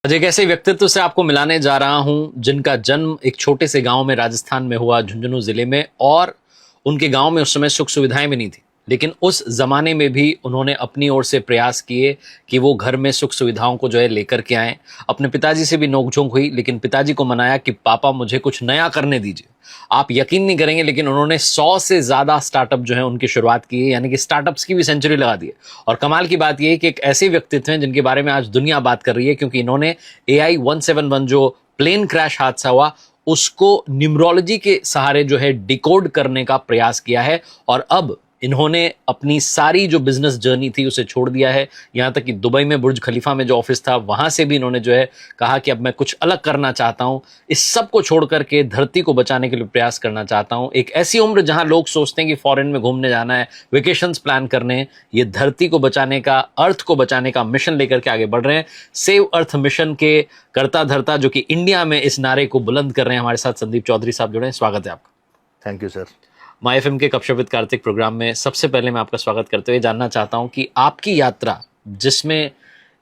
आज एक ऐसे व्यक्तित्व से आपको मिलाने जा रहा हूं जिनका जन्म एक छोटे से गांव में राजस्थान में हुआ, झुंझुनू जिले में। और उनके गांव में उस समय सुख सुविधाएं भी नहीं थी, लेकिन उस जमाने में भी उन्होंने अपनी ओर से प्रयास किए कि वो घर में सुख सुविधाओं को जो है लेकर के आए। अपने पिताजी से भी नोकझोंक हुई, लेकिन पिताजी को मनाया कि पापा मुझे कुछ नया करने दीजिए। आप यकीन नहीं करेंगे, लेकिन उन्होंने 100 से ज्यादा स्टार्टअप जो है उनकी शुरुआत की है, यानी कि स्टार्टअप्स की भी सेंचुरी लगा दी है। और कमाल की बात यह है कि एक ऐसे व्यक्तित्व हैं जिनके बारे में आज दुनिया बात कर रही है, क्योंकि इन्होंने AI-171 जो प्लेन क्रैश हादसा हुआ उसको न्यूमरोलॉजी के सहारे जो है डिकोड करने का प्रयास किया है। और अब इन्होंने अपनी सारी जो बिजनेस जर्नी थी उसे छोड़ दिया है। यहां तक कि दुबई में बुर्ज खलीफा में जो ऑफिस था वहां से भी इन्होंने जो है कहा कि अब मैं कुछ अलग करना चाहता हूं, इस सब को छोड़ करके धरती को बचाने के लिए प्रयास करना चाहता हूं। एक ऐसी उम्र जहां लोग सोचते हैं कि फॉरेन में घूमने जाना है, वेकेशंस प्लान करने हैं, ये धरती को बचाने का, अर्थ को बचाने का मिशन लेकर के आगे बढ़ रहे हैं। सेव अर्थ मिशन के करता धरता जो कि इंडिया में इस नारे को बुलंद कर रहे हैं, हमारे साथ संदीप चौधरी साहब जुड़े हैं। स्वागत है आपका। Thank you sir. My FM के कप विद कार्तिक प्रोग्राम में सबसे पहले मैं आपका स्वागत करते हुए जानना चाहता हूं कि आपकी यात्रा, जिसमें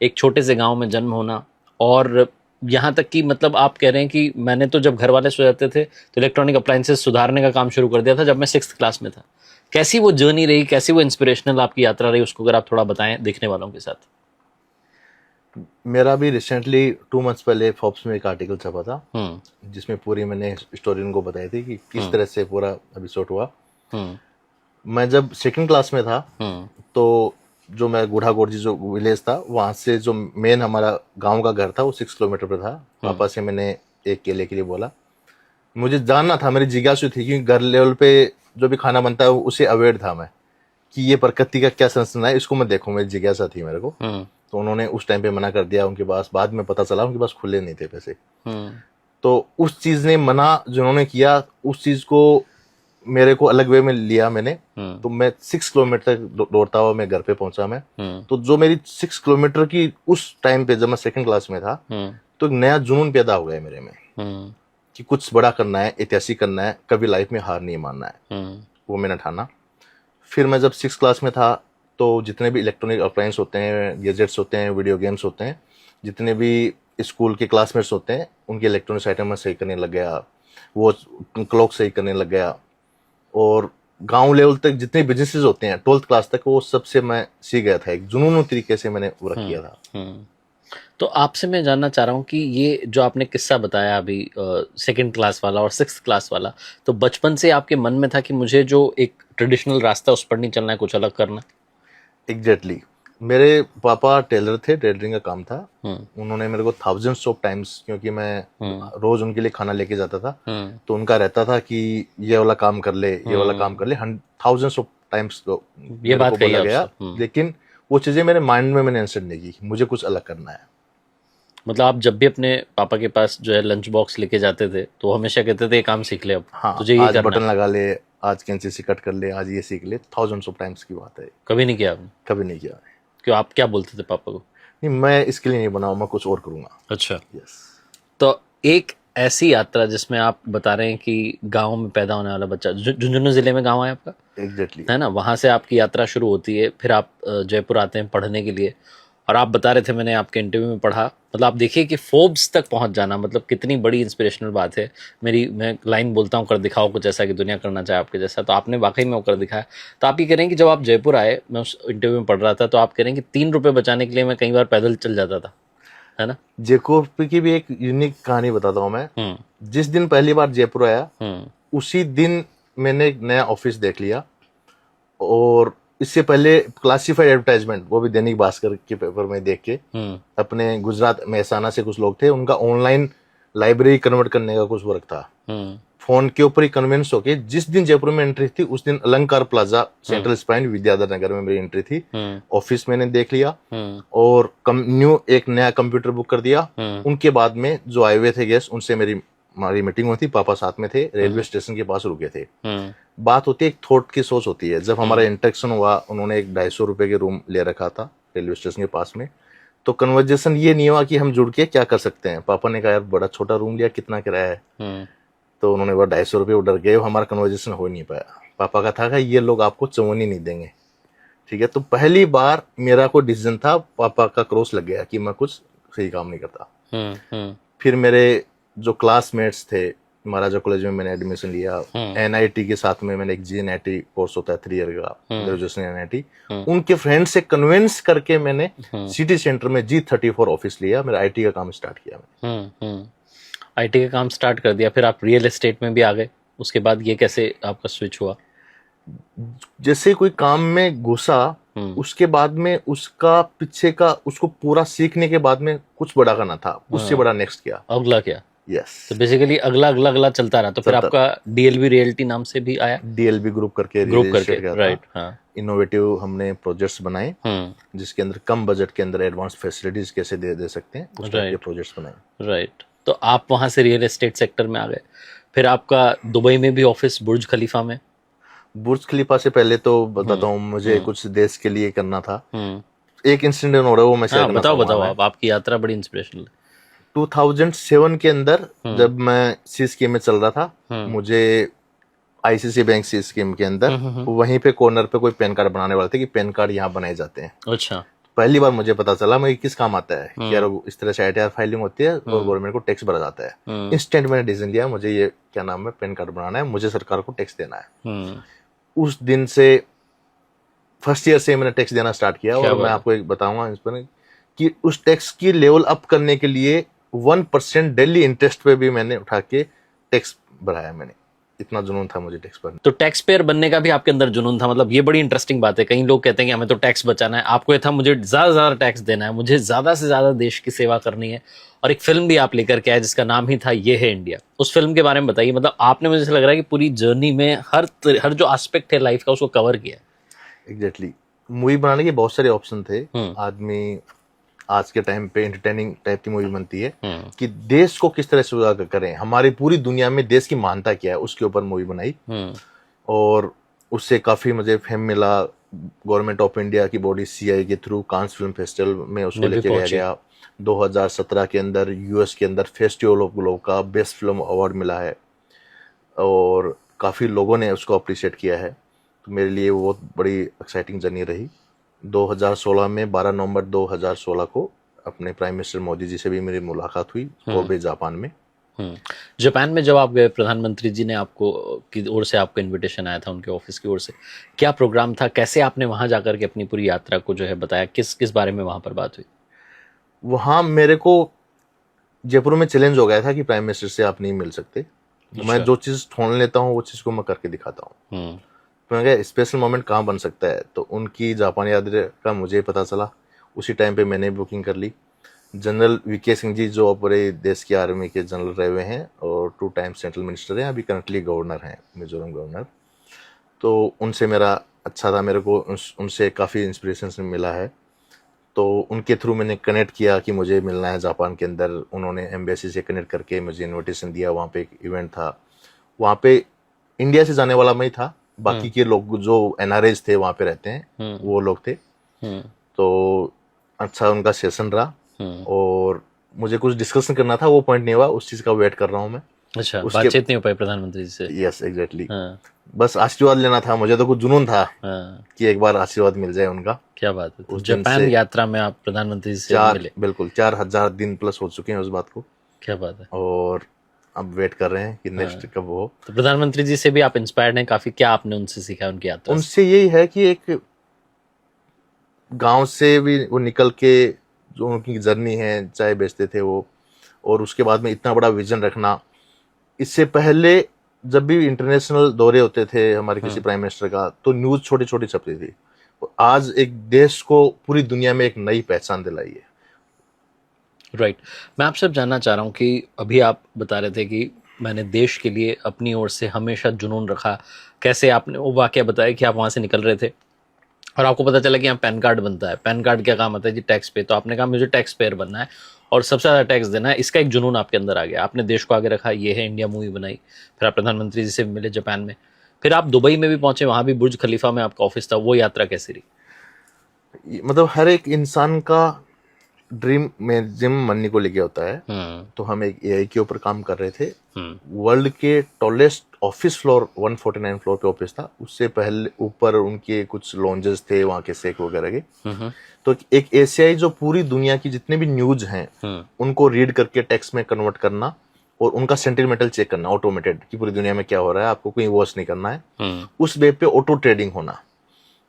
एक छोटे से गांव में जन्म होना और यहाँ तक कि मतलब आप कह रहे हैं कि मैंने तो जब घर वाले सो जाते थे तो इलेक्ट्रॉनिक अप्लायंसेस सुधारने का काम शुरू कर दिया था जब मैं 6th क्लास में था। कैसी वो जर्नी रही, कैसी वो इंस्पिरेशनल आपकी यात्रा रही, उसको अगर आप थोड़ा बताएं देखने वालों के साथ। मेरा भी रिसेंटली 2 मंथ्स पहले फोर्ब्स में एक आर्टिकल छपा था जिसमें पूरी मैंने स्टोरी उनको बताई थी कि किस तरह से पूरा एपिसोड हुआ। मैं जब 2nd क्लास में था तो जो मैं गुढ़ा गोरजी जो विलेज था वहां से जो मेन हमारा गांव का घर था वो 6 किलोमीटर पर था। पापा से मैंने एक केले के लिए बोला, मुझे जानना था, मेरी जिज्ञासा थी कि घर लेवल पे जो भी खाना बनता है उसे अवेयर था मैं कि ये प्रकृति का क्या संस्था है, इसको मैं देखूं, मेरी जिज्ञासा थी मेरे को। तो उन्होंने उस टाइम पे मना कर दिया उनके पास, बाद में पता चला उनके पास खुले नहीं थे पैसे। तो उस चीज ने मना जो उन्होंने किया, उस चीज को मेरे को अलग वे में लिया मैंने। तो मैं 6 किलोमीटर तक दौड़ता हुआ मैं घर पे पहुंचा मैं। तो जो मेरी 6 किलोमीटर की उस टाइम पे जब मैं 2nd क्लास में था तो एक नया जुनून पैदा हो गया मेरे में कि कुछ बड़ा करना है, ऐतिहासिक करना है, कभी लाइफ में हार नहीं मानना है। वो मैंने ठाना। फिर मैं जब 6th क्लास में था तो जितने भी इलेक्ट्रॉनिक अप्लायंस होते हैं, गैजेट्स होते हैं, वीडियो गेम्स होते हैं, जितने भी स्कूल के क्लासमेट्स होते हैं, उनके इलेक्ट्रॉनिक्स आइटम में सही करने लग गया, वो क्लॉक सही करने लग गया। और गांव लेवल तक जितने बिजनेसेस होते हैं 12th क्लास तक वो सबसे मैं सीख गया था। एक जुनून तरीके से मैंने वर्क किया था। तो आपसे मैं जानना चाह रहा हूँ कि ये जो आपने किस्सा बताया अभी 2nd क्लास वाला और 6th क्लास वाला, तो बचपन से आपके मन में था कि मुझे जो एक ट्रेडिशनल रास्ता उस पर नहीं चलना है, कुछ अलग करना है? एग्जैक्टली। मेरे पापा टेलर थे, टेलरिंग का काम था। उन्होंने मेरे को थाउजेंड्स ऑफ टाइम्स, क्योंकि मैं रोज उनके लिए खाना लेके जाता था, तो उनका रहता था कि ये वाला काम कर ले, ये वाला काम कर ले। थाउजेंड्स ऑफ टाइम्स ये बात बोला गया, लेकिन वो चीजें मेरे माइंड में मैंने आंसर नहीं की, मुझे कुछ अलग करना है। मतलब आप जब भी अपने पापा के पास जो है लंच बॉक्स लेके जाते थे तो वो हमेशा कहते थे ये काम सीख ले, अब हाँ, तुझे ये आज करना बटन लगा ले, आज कैंची से कट कर ले, आज ये सीख ले। थाउजेंड्स ऑफ टाइम्स की बात है। कभी नहीं किया आपने? कभी नहीं किया। क्यों, आप क्या बोलते थे पापा को? नहीं, मैं इसके लिए नहीं बनाऊँ, मैं कुछ और करूंगा। अच्छा। यस। तो एक ऐसी यात्रा जिसमें आप बता रहे हैं कि गांव में पैदा होने वाला बच्चा, झुंझुनू जिले में गांव है आपका, एग्जैक्टली, है ना, वहां से आपकी यात्रा शुरू होती है। फिर आप जयपुर आते हैं पढ़ने के लिए, और आप बता रहे थे, मैंने आपके इंटरव्यू में पढ़ा, मतलब आप देखिए कि फोर्ब्स तक पहुंच जाना मतलब कितनी बड़ी इंस्पिरेशनल बात है। मैं लाइन बोलता हूँ, कर दिखाओ कुछ ऐसा कि दुनिया करना चाहे आपके जैसा, तो आपने वाकई में वो कर दिखाया। तो आप ये कह रहे हैं कि जब आप जयपुर आए, मैं उस इंटरव्यू में पढ़ रहा था, तो आप कह रहे हैं कि 3 रुपये बचाने के लिए मैं कई बार पैदल चल जाता था, है ना? जयपुर की भी एक यूनिक कहानी बताता हूँ मैं। जिस दिन पहली बार जयपुर आया उसी दिन मैंने एक नया ऑफिस देख लिया। और इससे पहले क्लासिफाइड एडवर्टाइजमेंट, वो भी दैनिक भास्कर के पेपर में देख के, अपने गुजरात मेहसाना से कुछ लोग थे, उनका ऑनलाइन लाइब्रेरी कन्वर्ट करने का कुछ वर्क था। फोन के ऊपर ही कन्विंस होके जिस दिन जयपुर में एंट्री थी उस दिन अलंकार plaza central spine Vidyadhar Nagar में मेरी एंट्री थी। ऑफिस मैंने देख लिया और न्यू एक नया कंप्यूटर बुक कर दिया। उनके बाद में जो आए हुए थे गेस्ट, उनसे हमारी मीटिंग हुई थी, पापा साथ में थे, रेलवे स्टेशन के पास रुके थे। बात होती है एक थॉट की सोच होती है। जब हमारा इंटरेक्शन हुआ, उन्होंने एक 250 रुपए के रूम ले रखा था रेलवे स्टेशन के पास में, तो कन्वर्जेशन ये नहीं हुआ कि हम जुड़ के क्या कर सकते हैं। पापा ने कहा यार बड़ा छोटा रूम लिया, कितना किराया है? तो उन्होंने बोला 250 रुपये, उधर गए, हमारा कन्वर्जेशन हो नहीं पाया। पापा का था कि ये लोग आपको चवन्नी नहीं देंगे, ठीक है। तो पहली बार मेरा कोई डिसीजन था, पापा का क्रॉस लग गया कि मैं कुछ सही काम नहीं करता। फिर मेरे जो क्लासमेट्स थे, महाराजा कॉलेज में मैंने एडमिशन लिया। एनआईटी के साथ में मैंने एक जीएनआईटी कोर्स होता है 3 ईयर का, ग्रेजुएशन एनआईटी, उनके फ्रेंड से कन्विंस करके मैंने सिटी सेंटर में G34 ऑफिस लिया, मेरा आईटी का काम स्टार्ट किया मैंने। आईटी का काम स्टार्ट कर दिया, फिर आप रियल एस्टेट में भी आ गए। उसके बाद ये कैसे आपका स्विच हुआ? जैसे कोई काम में घुसा, उसके बाद में उसका पीछे का उसको पूरा सीखने के बाद में कुछ बड़ा करना था, उससे बड़ा नेक्स्ट किया, अगला क्या। यस। तो बेसिकली अगला अगला अगला चलता रहा। तो फिर आपका डीएलबी रियल्टी नाम से भी आया, डीएलबी ग्रुप करके राइट। हाँ, इनोवेटिव हमने प्रोजेक्ट्स बनाए जिसके अंदर कम बजट के अंदर एडवांस फैसिलिटीज कैसे दे सकते हैं, उस टाइप के प्रोजेक्ट्स बनाए। राइट। तो आप वहां से रियल एस्टेट सेक्टर में आ गए। फिर आपका दुबई में भी ऑफिस, बुर्ज खलीफा में। बुर्ज खलीफा से पहले तो बताता हूँ, मुझे कुछ देश के लिए करना था। एक इंसिडेंट हो रहा है वो मैं शेयर करना बताओ चाहूंगा। बताओ, आपकी यात्रा बड़ी इंस्पिरेशनल है। 2007 के अंदर जब मैं सी स्कीम में चल रहा था, मुझे आईसीसी बैंक सी स्कीम के अंदर वहीं पे कॉर्नर पे कोई पैन कार्ड बनाने वाले थे कि पैन कार्ड यहाँ बनाए जाते हैं। अच्छा। पहली बार मुझे पता चला मैं किस काम आता है कि यार इस तरह से आईटीआर फाइलिंग होती है और गवर्नमेंट को टैक्स भरा जाता है। इंस्टेंट मैंने डिसीजन लिया, मुझे ये क्या नाम है पैन कार्ड बनाना है, मुझे सरकार को टैक्स देना है। उस दिन से फर्स्ट ईयर से मैंने टैक्स देना स्टार्ट किया। और मैं आपको एक बताऊंगा इस पर कि उस टैक्स की लेवल अप करने के लिए 1% डेली इंटरेस्ट पे भी मैंने उठा के टैक्स भराया। मैंने इतना जुनून था मुझे टैक्स भरने। तो टैक्स पेयर बनने का भी आपके अंदर जुनून था। मतलब ये बड़ी इंटरेस्टिंग बात है। कई लोग कहते हैं कि हमें तो टैक्स बचाना है, आपको ये था मुझे ज्यादा से ज्यादा टैक्स देना है, मुझे ज्यादा से ज्यादा देश की सेवा करनी है। और एक फिल्म भी आप लेकर के आए जिसका नाम ही था ये है इंडिया। उस फिल्म के बारे में बताइए। मतलब आपने, मुझे ऐसा लग रहा है कि पूरी जर्नी में हर जो एस्पेक्ट है लाइफ का उसको कवर किया। एग्जैक्टली। मूवी बनाने के बहुत सारे ऑप्शन थे। आदमी आज के टाइम पे एंटरटेनिंग टाइप की मूवी बनती है कि देश को किस तरह से उजागर करें, हमारी पूरी दुनिया में देश की महानता क्या है, उसके ऊपर मूवी बनाई। और उससे काफी मुझे फेम मिला। गवर्नमेंट ऑफ इंडिया की बॉडी सीआई के थ्रू कांस फिल्म फेस्टिवल में उसको लेके गया। 2017 के अंदर यूएस के अंदर फेस्टिवल ऑफ ग्लोब का बेस्ट फिल्म अवार्ड मिला है और काफी लोगों ने उसको अप्रिशिएट किया है। तो मेरे लिए वो बहुत बड़ी एक्साइटिंग जर्नी रही। 2016 में 12 नवंबर 2016 को अपने प्राइम मिनिस्टर मोदी जी से भी मेरी मुलाकात हुई कोबे जापान में। जापान में जब आप गए, प्रधानमंत्री जी ने आपको की ओर से आपको इनविटेशन आया था, उनके ऑफिस की ओर से, क्या प्रोग्राम था, कैसे आपने वहां जाकर के अपनी पूरी यात्रा को जो है बताया, किस किस बारे में वहां पर बात हुई? वहां मेरे को जयपुर में चैलेंज हो गया था कि प्राइम मिनिस्टर से आप नहीं मिल सकते। मैं जो चीज ठान लेता हूँ वो चीज को मैं करके दिखाता हूँ। तो मैं कहा स्पेशल मोमेंट कहाँ बन सकता है, तो उनकी जापान यात्रा का मुझे पता चला। उसी टाइम पे मैंने बुकिंग कर ली। जनरल वीके सिंह जी जो पूरे देश की आर्मी के जनरल रहे हुए हैं और 2 टाइम सेंट्रल मिनिस्टर हैं, अभी करंटली गवर्नर हैं, मिजोरम गवर्नर। तो उनसे मेरा अच्छा था, मेरे को उनसे काफ़ी इंस्पिरेशन मिला है। तो उनके थ्रू मैंने कनेक्ट किया कि मुझे मिलना है जापान के अंदर। उन्होंने एम्बेसी से कनेक्ट करके मुझे इन्विटेशन दिया। वहाँ पे एक इवेंट था, वहाँ पे इंडिया से जाने वाला मैं ही था, बाकी के लोग जो एनआरएज थे वहाँ पे रहते हैं वो लोग थे। तो अच्छा उनका सेशन रहा और मुझे कुछ डिस्कशन करना था, वो पॉइंट नहीं हुआ, उस चीज़ का वेट कर रहा हूँ मैं। अच्छा, बातचीत नहीं हो पाई प्रधानमंत्री जी से? Yes exactly. बस आशीर्वाद लेना था, मुझे तो कुछ जुनून था कि एक बार आशीर्वाद मिल जाए उनका। क्या बात है। जापान यात्रा में आप प्रधानमंत्री से मिले? बिल्कुल 4000 दिन प्लस हो चुके हैं उस बात को। क्या बात है। और अब वेट कर रहे हैं कि नेक्स्ट कब हो। तो प्रधानमंत्री जी से भी आप इंस्पायर्ड हैं काफी। क्या आपने उनसे सीखा उनकी यात्रा? उनसे यही है कि एक गांव से भी वो निकल के जो उनकी जर्नी है, चाय बेचते थे वो, और उसके बाद में इतना बड़ा विजन रखना। इससे पहले जब भी इंटरनेशनल दौरे होते थे हमारे किसी प्राइम मिनिस्टर का, तो न्यूज छोटी छोटी छपती थी। आज एक देश को पूरी दुनिया में एक नई पहचान दिलाई है। राइट। मैं आपसे जानना चाह रहा हूँ कि अभी आप बता रहे थे कि मैंने देश के लिए अपनी ओर से हमेशा जुनून रखा। कैसे आपने वो वाकया बताया कि आप वहाँ से निकल रहे थे और आपको पता चला कि यहाँ पैन कार्ड बनता है। पैन कार्ड क्या काम आता है जी? टैक्स पे। तो आपने कहा मुझे टैक्स पेयर बनना है और सबसे ज़्यादा टैक्स देना है। इसका एक जुनून आपके अंदर आ गया, आपने देश को आगे रखा, ये है इंडिया मूवी बनाई। फिर आप प्रधानमंत्री जी से मिले जापान में, फिर आप दुबई में भी पहुंचे, वहाँ भी बुर्ज खलीफा में आपका ऑफिस था। वो यात्रा कैसी रही? मतलब हर एक इंसान का ड्रीम में जिम मन्नी को लेके होता है। तो हम एक एआई के ऊपर काम कर रहे थे। वर्ल्ड के टॉलेस्ट ऑफिस फ्लोर 149 फ्लोर पे ऑफिस था। उससे पहले ऊपर उनके कुछ लॉन्जेस थे वहाँ के सेक वगैरह के। तो एक एसीआई जो पूरी दुनिया की जितने भी न्यूज हैं उनको रीड करके टेक्स्ट में कन्वर्ट करना और उनका सेंटिमेंटल चेक करना ऑटोमेटेड कि पूरी दुनिया में क्या हो रहा है, आपको कोई वॉच नहीं करना है। उस वेब पे ऑटो ट्रेडिंग होना,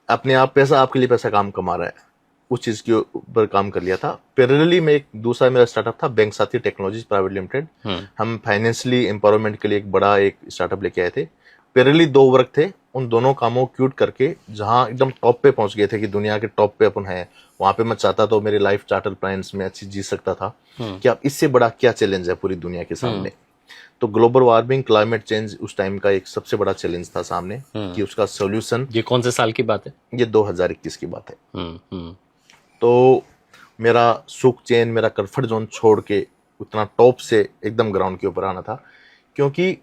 अपने आप पैसा आपके लिए पैसा काम कमा रहा है, उस चीज के ऊपर काम कर लिया था। पैरेलली में एक दूसरा मेरा स्टार्टअप था बैंक साथी टेक्नोलॉजीज प्राइवेट लिमिटेड। हम फाइनेंशियली एम्पावरमेंट के लिए एक बड़ा एक स्टार्टअप लेके आए थे। पैरेलली 2 वर्क थे, उन दोनों कामों को क्यूट करके जहां एकदम टॉप पे पहुंच गए थे कि दुनिया के टॉप पे अपन है, वहां पे मैं चाहता तो मेरी लाइफ चार्टर प्लान्स में अच्छी जी सकता था कि अब इससे बड़ा क्या चैलेंज है पूरी दुनिया के सामने। तो ग्लोबल वार्मिंग क्लाइमेट चेंज उस टाइम का एक सबसे बड़ा चैलेंज था सामने कि उसका सोल्यूशन। ये कौन से साल की बात है? ये 2021 की बात है। तो मेरा सुख चैन, मेरा कंफर्ट जोन छोड़ के उतना टॉप से एकदम ग्राउंड के ऊपर आना था, क्योंकि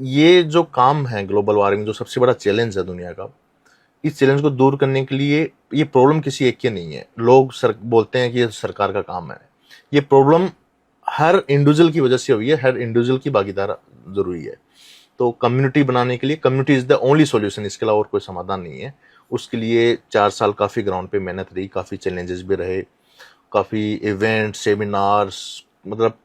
ये जो काम है ग्लोबल वार्मिंग जो सबसे बड़ा चैलेंज है दुनिया का, इस चैलेंज को दूर करने के लिए ये प्रॉब्लम किसी एक की नहीं है। लोग बोलते हैं कि ये सरकार का काम है, ये प्रॉब्लम हर इंडिविजुअल की वजह से हुई है, हर इंडिविजुअल की भागीदार जरूरी है। तो कम्युनिटी बनाने के लिए community is the only solution, इसके अलावा और कोई समाधान नहीं है। उसके लिए 4 साल काफी ग्राउंड पे मेहनत रही, काफी चैलेंजेस भी रहे, काफी इवेंट सेमिनार्स, मतलब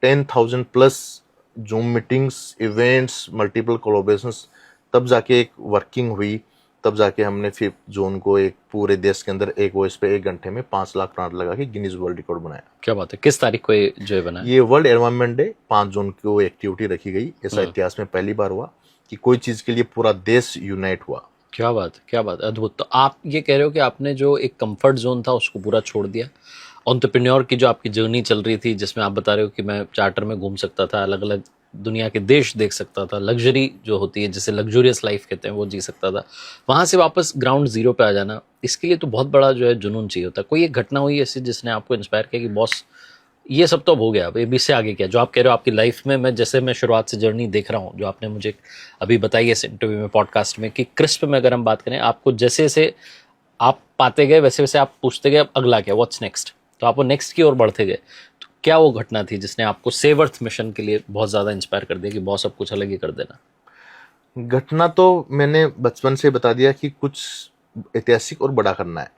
10,000 plus zoom meetings, events, multiple collaborations, तब जाके एक वर्किंग हुई। तब जाके हमने 5 जून को एक पूरे देश के अंदर एक वॉइस पे 1 घंटे में 5 लाख प्लांट लगा के गिनीज वर्ल्ड रिकॉर्ड बनाया। क्या बात है! किस तारीख को ये जो है बना? ये वर्ल्ड एनवायरनमेंट डे 5 जून को एक्टिविटी रखी गई। ऐसा इतिहास में पहली बार हुआ कि कोई चीज के लिए पूरा देश यूनाइट हुआ। क्या बात है, क्या बात है, अद्भुत। तो आप ये कह रहे हो कि आपने जो एक कंफर्ट जोन था उसको पूरा छोड़ दिया। एंटरप्रेन्योर की जो आपकी जर्नी चल रही थी, जिसमें आप बता रहे हो कि मैं चार्टर में घूम सकता था, अलग अलग दुनिया के देश देख सकता था, लग्जरी जो होती है जिसे लग्जूरियस लाइफ कहते हैं वो जी सकता था, वहां से वापस ग्राउंड जीरो पे आ जाना, इसके लिए तो बहुत बड़ा जो है जुनून चाहिए होता है। कोई एक घटना हुई ऐसी जिसने आपको इंस्पायर किया कि बॉस ये सब तो अब हो गया, अब इससे आगे क्या? जो आप कह रहे हो आपकी लाइफ में, मैं शुरुआत से जर्नी देख रहा हूँ जो आपने मुझे अभी बताई है इस इंटरव्यू में, पॉडकास्ट में, कि क्रिस्प में अगर हम बात करें, आपको जैसे जैसे आप पाते गए वैसे वैसे आप पूछते गए अब अगला क्या, व्हाट्स नेक्स्ट, तो आप वो नेक्स्ट की ओर बढ़ते गए। तो क्या वो घटना थी जिसने आपको सेव अर्थ मिशन के लिए बहुत ज़्यादा इंस्पायर कर दिया कि बॉस अब कुछ अलग ही कर देना? घटना तो मैंने बचपन से बता दिया कि कुछ ऐतिहासिक और बड़ा करना है।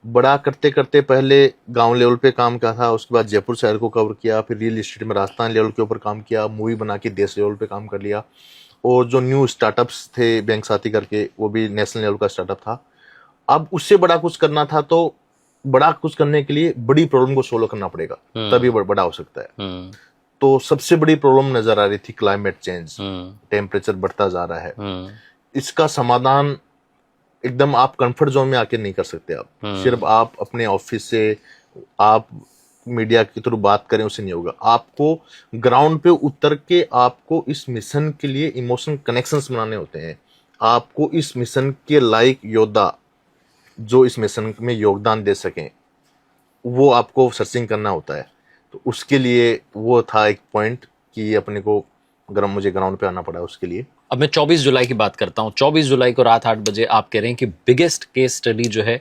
बड़ा करते करते पहले गांव लेवल पे काम किया था, उसके बाद जयपुर शहर को कवर किया, फिर रियल इस्टेट में राजस्थान लेवल के ऊपर काम किया, मूवी बना के देश लेवल पे काम कर लिया, और जो न्यू स्टार्टअप्स थे बैंक साथी करके वो भी नेशनल लेवल का स्टार्टअप था। अब उससे बड़ा कुछ करना था, तो बड़ा कुछ करने के लिए बड़ी प्रॉब्लम को सोल्व करना पड़ेगा, तभी बड़ा हो सकता है। तो सबसे बड़ी प्रॉब्लम नजर आ रही थी क्लाइमेट चेंज, टेम्परेचर बढ़ता जा रहा है। इसका समाधान एकदम आप कंफर्ट जोन में आके नहीं कर सकते। आप सिर्फ आप अपने ऑफिस से, आप मीडिया के थ्रू बात करें उससे नहीं होगा। आपको ग्राउंड पे उतर के आपको इस मिशन के लिए इमोशनल कनेक्शंस बनाने होते हैं। आपको इस मिशन के लायक योद्धा जो इस मिशन में योगदान दे सकें, वो आपको सर्चिंग करना होता है। तो उसके लिए वो था एक पॉइंट कि अपने को मुझे ग्राउंड पे आना पड़ा उसके लिए। अब मैं 24 जुलाई की बात करता हूँ। 24 जुलाई को रात 8 बजे आप कह रहे हैं कि बिगेस्ट केस स्टडी जो है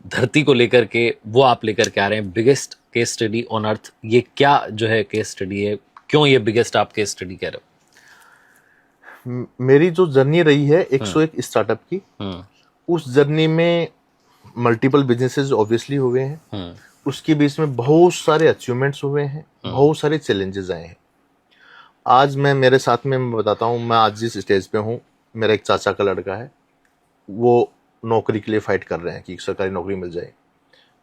धरती को लेकर के वो आप लेकर के आ रहे हैं, biggest case study on earth. ये क्या जो है केस स्टडी है, क्यों ये बिगेस्ट आप केस स्टडी कह रहे हो? मेरी जो जर्नी रही है 101 स्टार्टअप की, उस जर्नी में मल्टीपल बिजनेसेस ऑब्वियसली हुए हैं, उसके बीच में बहुत सारे अचीवमेंट्स हुए हैं, बहुत सारे चैलेंजेस आए हैं। आज मैं मेरे साथ में बताता हूँ, मैं आज जिस स्टेज पे हूँ, मेरा एक चाचा का लड़का है, वो नौकरी के लिए फाइट कर रहे हैं कि सरकारी नौकरी मिल जाए,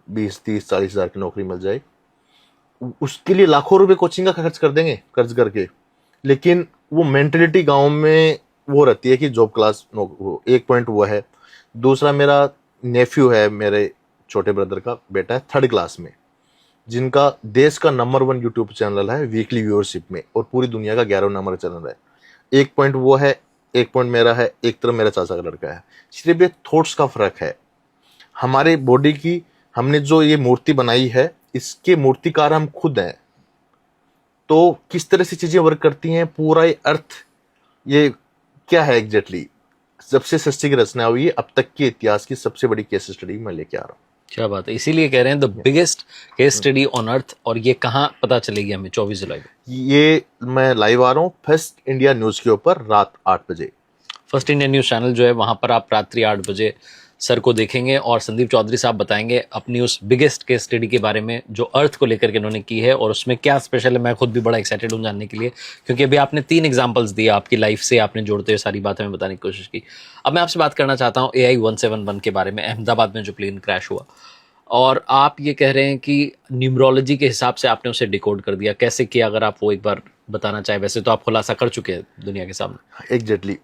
20, 30, 40 हज़ार की नौकरी मिल जाए। उसके लिए लाखों रुपए कोचिंग का खर्च कर देंगे कर्ज करके, लेकिन वो मेंटेलिटी गांव में वो रहती है कि जॉब क्लास एक पॉइंट वो है। दूसरा, मेरा नेफ्यू है, मेरे छोटे ब्रदर का बेटा है 3rd क्लास में, जिनका देश का नंबर 1 यूट्यूब चैनल है वीकली व्यूअरशिप में, और पूरी दुनिया का 11 नंबर चैनल है। एक पॉइंट वो है, एक पॉइंट मेरा है, एक तरफ मेरा चाचा का लड़का है। सिर्फ ये थॉट्स का फर्क है। हमारे बॉडी की, हमने जो ये मूर्ति बनाई है, इसके मूर्तिकार हम खुद हैं। तो किस तरह से चीजें वर्क करती हैं, पूरा ये अर्थ ये क्या है एग्जैक्टली, जब से सृष्टि की रचना हुई है अब तक के इतिहास की सबसे बड़ी केस स्टडी मैं लेके आ रहा हूँ। क्या बात है, इसीलिए कह रहे हैं the biggest case study on earth. और ये कहाँ पता चलेगी हमें? 24 जुलाई को ये मैं लाइव आ रहा हूँ फर्स्ट इंडिया न्यूज के ऊपर रात 8 बजे। फर्स्ट इंडिया न्यूज चैनल जो है वहां पर आप रात्रि 8 बजे सर को देखेंगे और संदीप चौधरी साहब बताएंगे अपनी उस बिगेस्ट केस स्टडी के बारे में जो अर्थ को लेकर के उन्होंने की है और उसमें क्या स्पेशल है। मैं खुद भी बड़ा एक्साइटेड हूँ जानने के लिए, क्योंकि अभी आपने 3 एग्जांपल्स दिए आपकी लाइफ से, आपने जोड़ते हुए सारी बातें हमें बताने की कोशिश की। अब मैं आपसे बात करना चाहता हूँ AI 171 के बारे में, अहमदाबाद में जो प्लेन क्रैश हुआ, और आप ये कह रहे हैं कि न्यूमरोलॉजी के हिसाब से आपने उसे डिकोड कर दिया। कैसे किया, अगर आप वो एक बार बताना चाहें? वैसे तो आप खुलासा कर चुके हैं दुनिया के सामने। एग्जैक्टली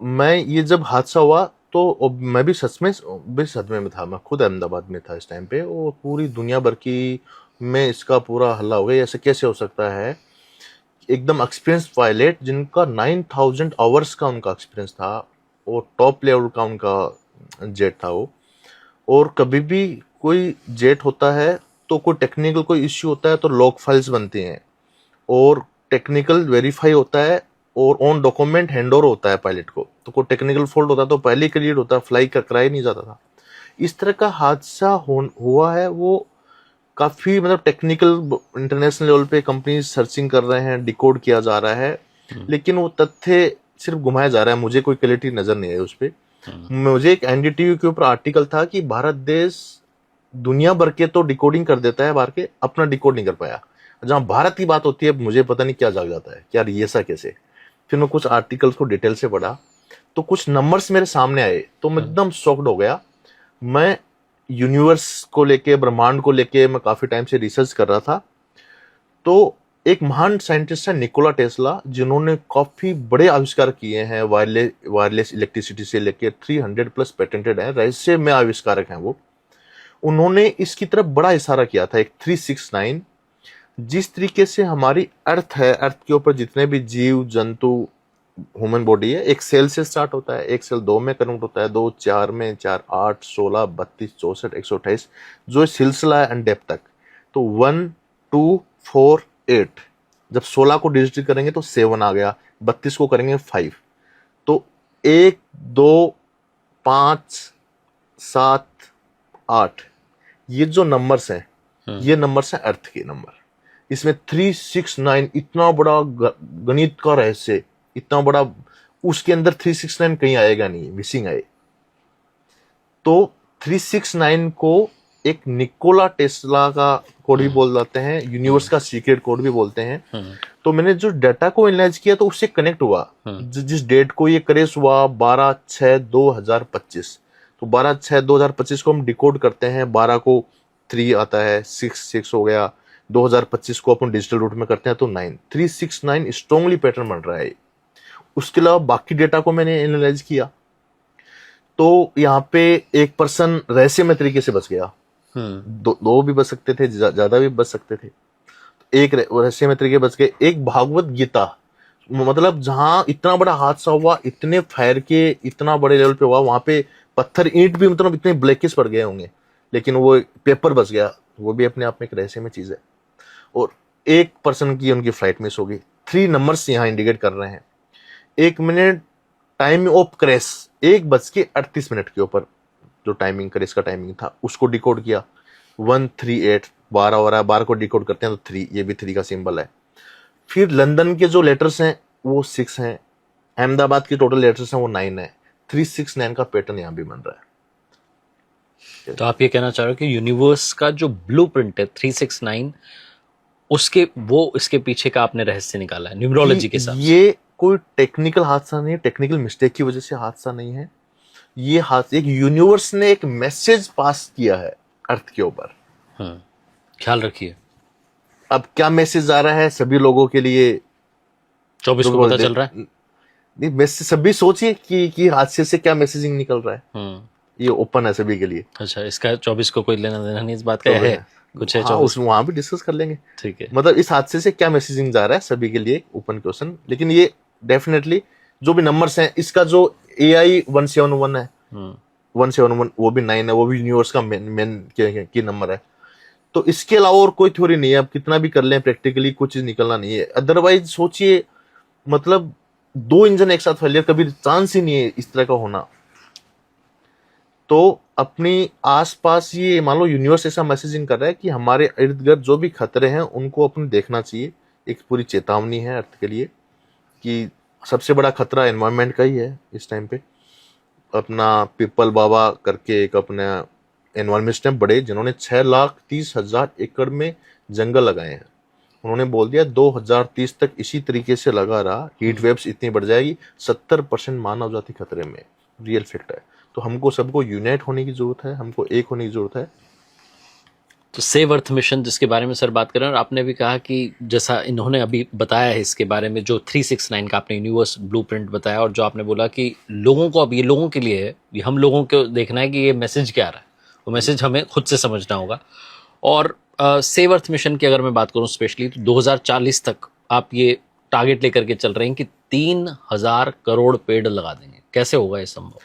मैं ये जब हादसा हुआ तो मैं भी सच में सदमे में था। मैं खुद अहमदाबाद में था इस टाइम पे, और पूरी दुनिया भर की में इसका पूरा हल्ला हो गया ऐसे कैसे हो सकता है। एकदम एक्सपीरियंस पायलट जिनका 9000 आवर्स का उनका एक्सपीरियंस था और टॉप लेवल का उनका जेट था वो। और कभी भी कोई जेट होता है तो कोई टेक्निकल कोई इश्यू होता है तो लॉग फाइल्स बनती हैं और टेक्निकल वेरीफाई होता है और ऑन डॉक्यूमेंट हैंडओवर होता है पायलट को। तो कोई टेक्निकल फॉल्ट होता है तो पहले ही क्लियर होता है, फ्लाई कराया नहीं जाता था। इस तरह का हादसा हुआ है। वो काफी मतलब टेक्निकल इंटरनेशनल लेवल पे कंपनी सर्चिंग कर रहे हैं, डिकोड किया जा रहा है, लेकिन वो तथ्य सिर्फ घुमाया जा रहा है। मुझे कोई क्लैरिटी नजर नहीं आई उस पर। मुझे एक NDTV के ऊपर आर्टिकल था कि भारत देश दुनिया भर के तो डिकोडिंग कर देता है, बाहर के अपना डिकोड नहीं कर पाया। जहां भारत की बात होती है मुझे पता नहीं क्या जाग जाता है, क्या ये ऐसा कैसे। फिर मैं कुछ आर्टिकल्स को डिटेल से पढ़ा तो कुछ नंबर्स मेरे सामने आए तो मैं एकदम शॉक्ड हो गया। मैं यूनिवर्स को लेके, ब्रह्मांड को लेके मैं काफी टाइम से रिसर्च कर रहा था। तो एक महान साइंटिस्ट है निकोला टेस्ला, जिन्होंने काफी बड़े आविष्कार किए हैं। वायरलेस इलेक्ट्रिसिटी से लेकर 300+ पेटेंटेड है, रहस्यमय आविष्कारक हैं वो। उन्होंने इसकी तरफ बड़ा इशारा किया था, एक 369। जिस तरीके से हमारी अर्थ है, अर्थ के ऊपर जितने भी जीव जंतु, ह्यूमन बॉडी है, एक सेल से स्टार्ट होता है, एक सेल 2 में कन्वर्ट होता है, 2 4 में, 4 8 16 32 64 128, जो सिलसिला है अनडेप तक। तो 1 2 4 8, जब 16 को डिजिट करेंगे तो 7 आ गया, 32 को करेंगे 5, तो 1 2 5 7 8, ये जो नंबर्स हैं ये नंबर्स हैं अर्थ के नंबर। इसमें 369 इतना बड़ा गणित का रहस्य, इतना बड़ा, उसके अंदर 369 कहीं आएगा नहीं, मिसिंग आए। तो 369 को एक निकोला टेस्ला का कोड भी बोल जाते हैं, यूनिवर्स का सीक्रेट कोड भी बोलते हैं। तो मैंने जो डाटा को एनालाइज किया तो उससे कनेक्ट हुआ। जिस डेट को ये क्रैश हुआ 12/6/2025, तो 12/6/2025 को हम डिकोड करते हैं। 12 को 3 आता है, 6 हो गया। 2025 को अपन डिजिटल रूट में करते हैं तो 9, 369 स्ट्रॉन्गली पैटर्न बन रहा है। उसके अलावा बाकी डेटा को मैंने एनालाइज किया तो यहाँ पे एक पर्सन रहस्यमय तरीके से बच गया। दो भी बच सकते थे, ज्यादा भी बच सकते थे। एक रहस्यमय तरीके बच गए। एक भागवत गीता, मतलब जहां इतना बड़ा हादसा हुआ, इतने फायर के इतना बड़े लेवल पे हुआ, वहां पे पत्थर ईंट भी मतलब इतने ब्लैकिश पड़ गए होंगे, लेकिन वो पेपर बच गया। वो भी अपने आप में एक रहस्यमय चीज है। और एक पर्सन की उनकी फ्लाइट मिस होगी। 3 नंबर्स यहाँ इंडिकेट कर रहे हैं। 1 मिनट टाइम ऑफ क्रैश 1:38 के ऊपर जो टाइमिंग क्रैश का टाइमिंग था उसको डिकोड किया। 138 12 हो रहा है, 12 को डिकोड करते हैं तो 3, ये भी 3 का सिंबल है। फिर लंदन के जो लेटर्स हैं वो 6 हैं, अहमदाबाद के टोटल लेटर्स हैं वो 9 है। 369 का पैटर्न यहाँ भी बन रहा है। तो आप ये कहना चाह रहे हो कि यूनिवर्स का जो ब्लूप्रिंट है 369, उसके वो इसके पीछे का आपने रहस्य निकाला है न्यूमरोलॉजी के साथ। ये कोई टेक्निकल हादसा नहीं है, टेक्निकल मिस्टेक की वजह से हादसा नहीं है। ये हादसा एक यूनिवर्स ने एक मैसेज पास किया है अर्थ के ऊपर। ख्याल रखिए। अब क्या मैसेज आ रहा है सभी लोगों के लिए 24 को पता चल रहा है। नहीं, मैसेज सभी सोचिए कि हादसे से क्या मैसेजिंग निकल रहा है। ये ओपन है सभी के लिए। अच्छा, इसका 24 को कोई लेना देना नहीं इस बात का है कुछ है? हाँ, उसमें वहां भी डिस्कस कर लेंगे। ठीक है। मतलब इस हादसे से क्या मैसेजिंग जा रहा है सभी के लिए, ओपन क्वेश्चन। लेकिन ये डेफिनेटली जो भी नंबर्स हैं, इसका जो AI 171 है, 171 वो भी 9 है, वो भी यूनिवर्स का मेन की नंबर है। तो इसके अलावा और कोई थ्योरी नहीं है। अब कितना भी कर लें प्रैक्टिकली कुछ चीज निकलना नहीं है। अदरवाइज सोचिए, मतलब 2 इंजन एक साथ फेलियर, कभी चांस ही नहीं है इस तरह का होना। तो अपनी आसपास ये मान लो यूनिवर्स ऐसा मैसेजिंग कर रहा है कि हमारे इर्द गिर्द जो भी खतरे हैं उनको अपन देखना चाहिए। एक पूरी चेतावनी है अर्थ के लिए कि सबसे बड़ा खतरा एनवायरनमेंट का ही है इस टाइम पे। अपना पिपल बाबा करके एक अपना एनवायरमेंट हैं बड़े, जिन्होंने 6,30,000 एकड़ में जंगल लगाए हैं। उन्होंने बोल दिया 2030 तक इसी तरीके से लगा रहा, हीट वेव्स इतनी बढ़ जाएगी, 70% मानव जाति खतरे में। रियल फैक्ट है। तो हमको सबको यूनाइट होने की जरूरत है, हमको एक होने की जरूरत है। तो सेव अर्थ मिशन जिसके बारे में सर बात कर रहे हैं, और आपने भी कहा कि जैसा इन्होंने अभी बताया है इसके बारे में, जो 369 का आपने यूनिवर्स ब्लूप्रिंट बताया, और जो आपने बोला कि लोगों को, अब ये लोगों के लिए है, ये हम लोगों को देखना है कि ये मैसेज क्या आ रहा है, वो मैसेज हमें खुद से समझना होगा। और सेव अर्थ मिशन की अगर मैं बात करूं स्पेशली, तो 2040 तक आप ये टारगेट लेकर के चल रहे हैं कि 3,000 करोड़ पेड़ लगा देंगे। कैसे होगा ये संभव?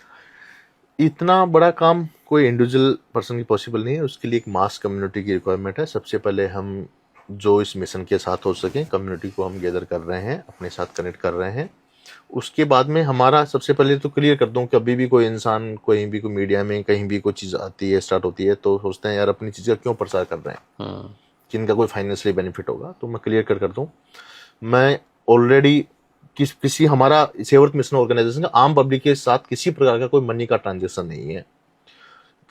इतना बड़ा काम कोई इंडिविजुअल पर्सन की पॉसिबल नहीं है, उसके लिए एक मास कम्युनिटी की रिक्वायरमेंट है। सबसे पहले हम जो इस मिशन के साथ हो सके, कम्युनिटी को हम गैदर कर रहे हैं, अपने साथ कनेक्ट कर रहे हैं। उसके बाद में हमारा सबसे पहले तो क्लियर कर दूं कि अभी भी कोई इंसान कहीं भी कोई मीडिया में कहीं भी कोई चीज़ आती है, स्टार्ट होती है, तो सोचते हैं यार अपनी चीज़ का क्यों प्रचार कर रहे हैं, जिनका कोई फाइनेंशियली बेनिफिट होगा। तो मैं क्लियर कर दूं, मैं ऑलरेडी किसी हमारा सेव अर्थ मिशन ऑर्गेनाइजेशन का आम पब्लिक के साथ किसी प्रकार का कोई मनी का ट्रांजेक्शन नहीं है।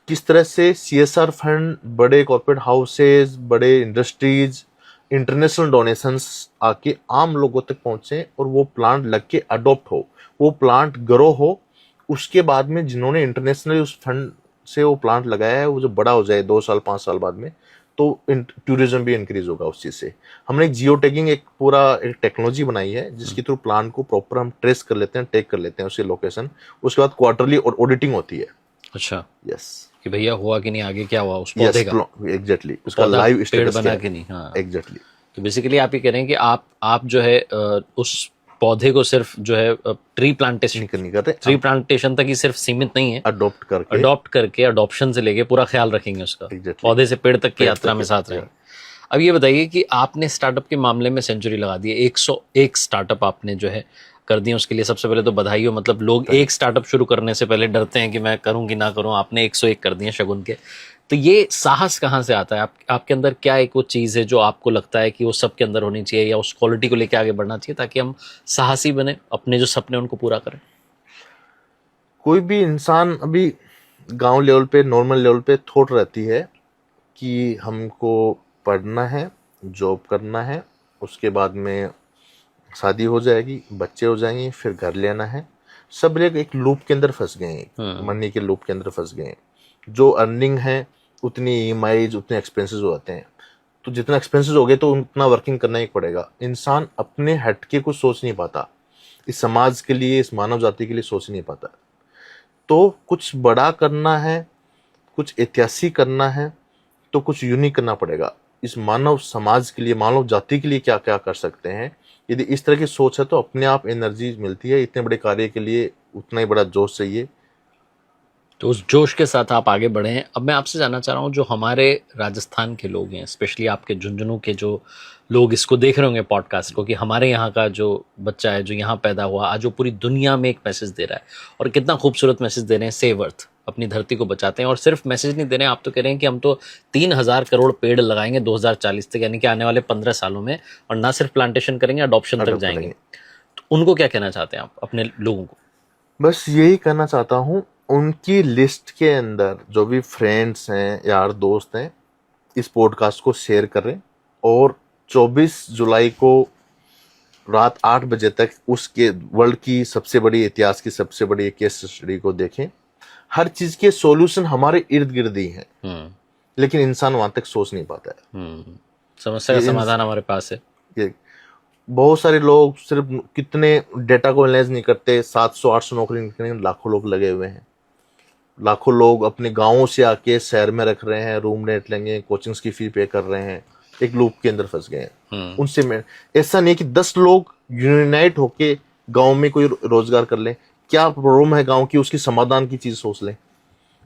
किस तरह से CSR फंड, बड़े कॉर्पोरेट हाउसेज, बड़े इंडस्ट्रीज, इंटरनेशनल डोनेशंस आके आम लोगों तक पहुंचे और वो प्लांट लग के अडॉप्ट हो, वो प्लांट ग्रो हो। उसके बाद में जिन्होंने इंटरनेशनली उस फंड से वो प्लांट लगाया है, वो जो बड़ा हो जाए 2 साल 5 साल बाद में, तो टूरिज्म भी इंक्रीज होगा उस चीज से। हमने एक जियो टैगिंग, एक पूरा एक टेक्नोलॉजी बनाई है जिसके थ्रू प्लांट को प्रॉपर हम ट्रेस कर लेते हैं, टैग कर लेते हैं उसकी लोकेशन। उसके बाद क्वार्टरली ऑडिटिंग होती है। अच्छा, यस, कि भैया हुआ कि नहीं, आगे क्या हुआ उस पौधे का, एग्जैक्टली, उसका लाइव पेड़ स्टेटस बना क्या कि है। नहीं। हाँ, एग्जैक्टली। तो बेसिकली आप ये कह रहे हैं कि आप जो है उस पौधे को सिर्फ जो है ट्री प्लांटेशन नहीं कर रहे, ट्री प्लांटेशन तक ही सिर्फ सीमित नहीं है, अडॉप्ट करके अडॉप्शन से लेके पूरा ख्याल रखेंगे उसका, Exactly. पौधे से पेड़ तक की पेड़ यात्रा तक में की, साथ रहेंगे। अब ये बताइए कि आपने स्टार्टअप के मामले में सेंचुरी लगा दी है, 101 स्टार्टअप आपने जो है कर दिए, उसके लिए सबसे पहले तो बधाई हो। मतलब लोग एक स्टार्टअप शुरू करने से पहले डरते हैं कि मैं करूं कि ना करूं, आपने 101 कर दिए शगुन के। तो ये साहस कहाँ से आता है? आपके अंदर क्या एक वो चीज़ है जो आपको लगता है कि वो सबके अंदर होनी चाहिए, या उस क्वालिटी को लेके आगे बढ़ना चाहिए ताकि हम साहसी बने, अपने जो सपने उनको पूरा करें? कोई भी इंसान अभी गांव लेवल पे, नॉर्मल लेवल पे थॉट रहती है कि हमको पढ़ना है, जॉब करना है, उसके बाद में शादी हो जाएगी, बच्चे हो जाएंगे, फिर घर लेना है। सब लोग एक लूप के अंदर फंस गए हैं, मनी के लूप के अंदर फंस गए हैं। जो अर्निंग है उतनी EMIs, उतने एक्सपेंसेस हो जाते हैं। तो जितना एक्सपेंसेस हो गए तो उतना वर्किंग करना ही पड़ेगा। इंसान अपने हटके कुछ सोच नहीं पाता, इस समाज के लिए, इस मानव जाति के लिए सोच नहीं पाता। तो कुछ बड़ा करना है, कुछ ऐतिहासिक करना है, तो कुछ यूनिक करना पड़ेगा। इस मानव समाज के लिए, मानव जाति के लिए क्या क्या कर सकते हैं, यदि इस तरह की सोच है तो अपने आप एनर्जी मिलती है। इतने बड़े कार्य के लिए उतना ही बड़ा जोश चाहिए। तो उस जोश के साथ आप आगे बढ़े हैं। अब मैं आपसे जानना चाह रहा हूँ, जो हमारे राजस्थान के लोग हैं, स्पेशली आपके झुंझुनू के जो लोग इसको देख रहे होंगे पॉडकास्ट को, कि हमारे यहाँ का जो बच्चा है जो यहाँ पैदा हुआ, आज वो पूरी दुनिया में एक मैसेज दे रहा है, और कितना खूबसूरत मैसेज दे रहे हैं, सेव अर्थ, अपनी धरती को बचाते हैं। और सिर्फ मैसेज नहीं दे रहे हैं, आप तो कह रहे हैं कि हम तो 3,000 करोड़ पेड़ लगाएंगे 2040 तक, यानी कि आने वाले 15 सालों में, और ना सिर्फ प्लांटेशन करेंगे, अडॉप्शन तक जाएंगे। तो उनको क्या कहना चाहते हैं आप अपने लोगों को? बस यही कहना चाहता हूँ, उनकी लिस्ट के अंदर जो भी फ्रेंड्स हैं, यार दोस्त हैं, इस पॉडकास्ट को शेयर करें, और 24 जुलाई को रात 8 बजे तक उसके वर्ल्ड की सबसे बड़ी, इतिहास की सबसे बड़ी केस स्टडी को देखें। हर चीज के सॉल्यूशन हमारे इर्द गिर्द ही हैं, लेकिन इंसान वहां तक सोच नहीं पाता है। समस्या का समाधान हमारे पास है। ये बहुत सारे लोग सिर्फ कितने डेटा को एनालाइज नहीं करते, 700-800 नौकरी निकलने में लाखों लोग लगे हुए हैं। लाखों लोग अपने गांवों से आके शहर में रख रहे हैं, रूम रेंट लेंगे, कोचिंग्स की फी पे कर रहे हैं, एक लूप के अंदर फंस गए हैं। उनसे मैं ऐसा नहीं कि 10 लोग यूनाइट होके गांव में कोई रोजगार कर लें, क्या प्रॉब्लम है गांव की, उसकी समाधान की चीज सोच लें।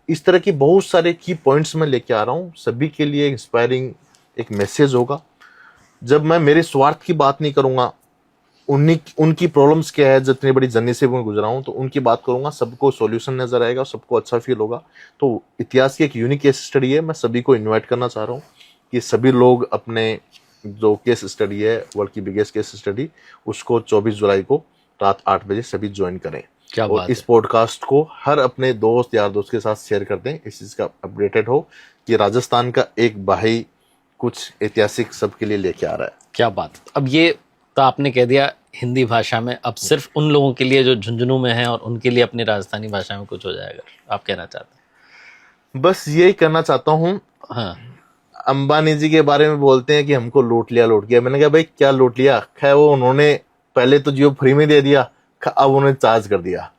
इस तरह की बहुत सारे की पॉइंट्स मैं लेके आ रहा हूँ, सभी के लिए इंस्पायरिंग एक मैसेज होगा। जब मैं मेरे स्वार्थ की बात नहीं करूंगा, उनकी प्रॉब्लम्स क्या है, जितनी बड़ी जर्नी से मैं गुजरा हूँ, तो उनकी बात करूंगा, सबको सॉल्यूशन नजर आएगा, सबको अच्छा फील होगा। तो इतिहास की एक यूनिक केस स्टडी है, मैं सभी को इनवाइट करना चाह रहा हूँ कि सभी लोग अपने जो केस स्टडी है, वर्ल्ड की बिगेस्ट केस स्टडी, उसको 24 जुलाई को रात 8 बजे सभी ज्वाइन करें। क्या और बात इस है। पॉडकास्ट को हर अपने दोस्त यार दोस्त के साथ शेयर कर दें, इस चीज का अपडेटेड हो कि राजस्थान का एक भाई कुछ ऐतिहासिक सबके लिए लेके आ रहा है। क्या बात। अब ये तो आपने कह दिया हिंदी भाषा में, अब सिर्फ उन लोगों के लिए जो झुंझुनू में हैं और उनके लिए अपनी राजस्थानी भाषा में कुछ हो जाएगा, आप कहना चाहते बस यही करना चाहता हूँ। हैं? हाँ। अंबानी जी के बारे में बोलते हैं कि हमको लूट लिया। मैंने कहा भाई क्या लूट लिया? खैर वो उन्होंने पहले तो जियो फ्री में दे दिया, अब उन्होंने चार्ज कर दिया।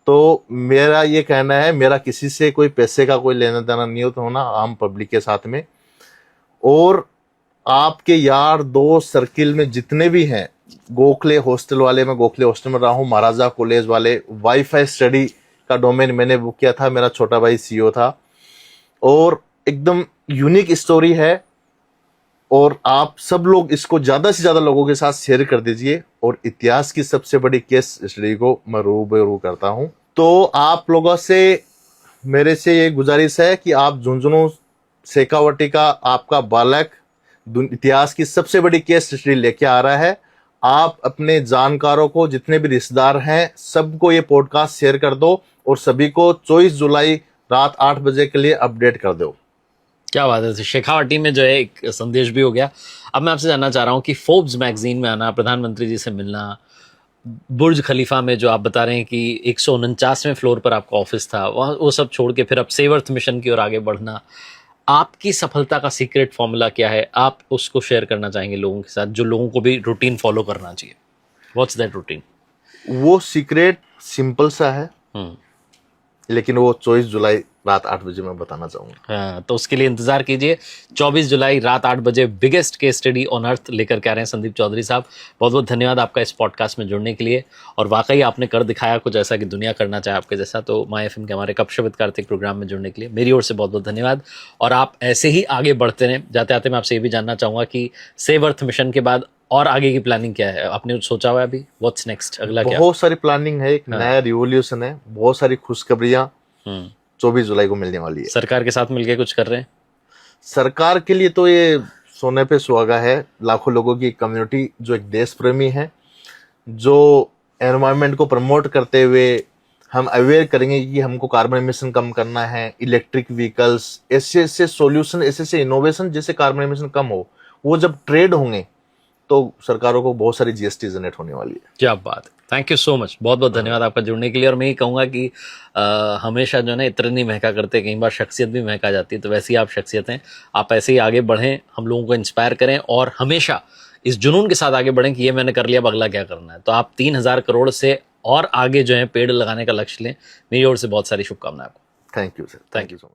तो मेरा ये कहना है, मेरा किसी से कोई पैसे का कोई लेना देना नहीं होना, आम पब्लिक के साथ में। और आपके यार दोस्त सर्किल में जितने भी हैं, गोखले हॉस्टल वाले, मैं गोखले हॉस्टल में रहा हूँ, महाराजा कॉलेज वाले, वाईफाई स्टडी का डोमेन मैंने बुक किया था, मेरा छोटा भाई सीईओ था, और एकदम यूनिक स्टोरी है। और आप सब लोग इसको ज्यादा से ज्यादा लोगों के साथ शेयर कर दीजिए, और इतिहास की सबसे बड़ी केस स्टडी को मैं रूबरू करता हूं। तो आप लोगों से मेरे से ये गुजारिश है कि आप झुंझुनू शेखावटी का आपका बालक इतिहास की सबसे बड़ी केस स्टडी लेके आ रहा है। आप अपने जानकारों को, जितने भी रिश्तेदार हैं, सबको ये पॉडकास्ट शेयर कर दो, और सभी को 24 जुलाई रात 8 बजे के लिए अपडेट कर दो। क्या बात है। शेखावटी में जो है एक संदेश भी हो गया। अब मैं आपसे जानना चाह रहा हूँ कि फोर्ब्स मैगजीन में आना, प्रधानमंत्री जी से मिलना, बुर्ज खलीफा में जो आप बता रहे हैं कि 149वें फ्लोर पर आपका ऑफिस था, वहाँ वो सब छोड़ के फिर अब सेवर्थ मिशन की ओर आगे बढ़ना, आपकी सफलता का सीक्रेट फॉर्मूला क्या है? आप उसको शेयर करना चाहेंगे लोगों के साथ, जो लोगों को भी रूटीन फॉलो करना चाहिए। What's that routine? वो सीक्रेट सिंपल सा है, लेकिन वो 24 जुलाई रात 8 बजे मैं बताना चाहूंगा। हाँ, तो उसके लिए इंतजार कीजिए। 24 जुलाई रात 8 बजे biggest case study on earth लेकर के आ रहे हैं संदीप चौधरी साहब। बहुत बहुत धन्यवाद आपका इस पॉडकास्ट में जुड़ने के लिए, और वाकई आपने कर दिखाया कुछ ऐसा कि दुनिया करना चाहे आपके जैसा। तो माय एफएम के हमारे कप शब्द कार्तिक प्रोग्राम में जुड़ने के लिए मेरी ओर से बहुत बहुत धन्यवाद, और आप ऐसे ही आगे बढ़ते रहें। जाते आते मैं आपसे ये भी जानना चाहूंगा कि सेव अर्थ मिशन के बाद और आगे की प्लानिंग क्या है? आपने कुछ सोचा हुआ है अभी? व्हाट्स नेक्स्ट, अगला क्या? बहुत सारी प्लानिंग है, एक नया रिवोल्यूशन है, बहुत सारी खुशखबरियां 24 जुलाई को मिलने वाली है। सरकार के साथ मिलकर कुछ कर रहे हैं? सरकार के लिए तो ये सोने पे सुहागा है। लाखों लोगों की कम्युनिटी जो एक देश प्रेमी है, जो एनवायरनमेंट को प्रमोट करते हुए हम अवेयर करेंगे कि हमको कार्बन एमिशन कम करना है, इलेक्ट्रिक व्हीकल्स, ऐसे ऐसे सॉल्यूशन, ऐसे ऐसे इनोवेशन जिससे कार्बन एमिशन कम हो, वो जब ट्रेड होंगे तो सरकारों को बहुत सारी जीएसटी जनरेट होने वाली है। क्या बात है। थैंक यू सो मच, बहुत बहुत धन्यवाद आपका जुड़ने के लिए। और मैं ये कहूँगा कि हमेशा जो है ना इत्र नहीं महका करते, कई बार शख्सियत भी महका जाती है, तो वैसी आप शख्सियत हैं। आप ऐसे ही आगे बढ़ें, हम लोगों को इंस्पायर करें, और हमेशा इस जुनून के साथ आगे बढ़ें कि ये मैंने कर लिया, अब अगला क्या करना है। तो आप 3000 करोड़ से और आगे जो है पेड़ लगाने का लक्ष्य लें। मेरी ओर से बहुत सारी शुभकामनाएं आपको। Thank you sir, thank you so much.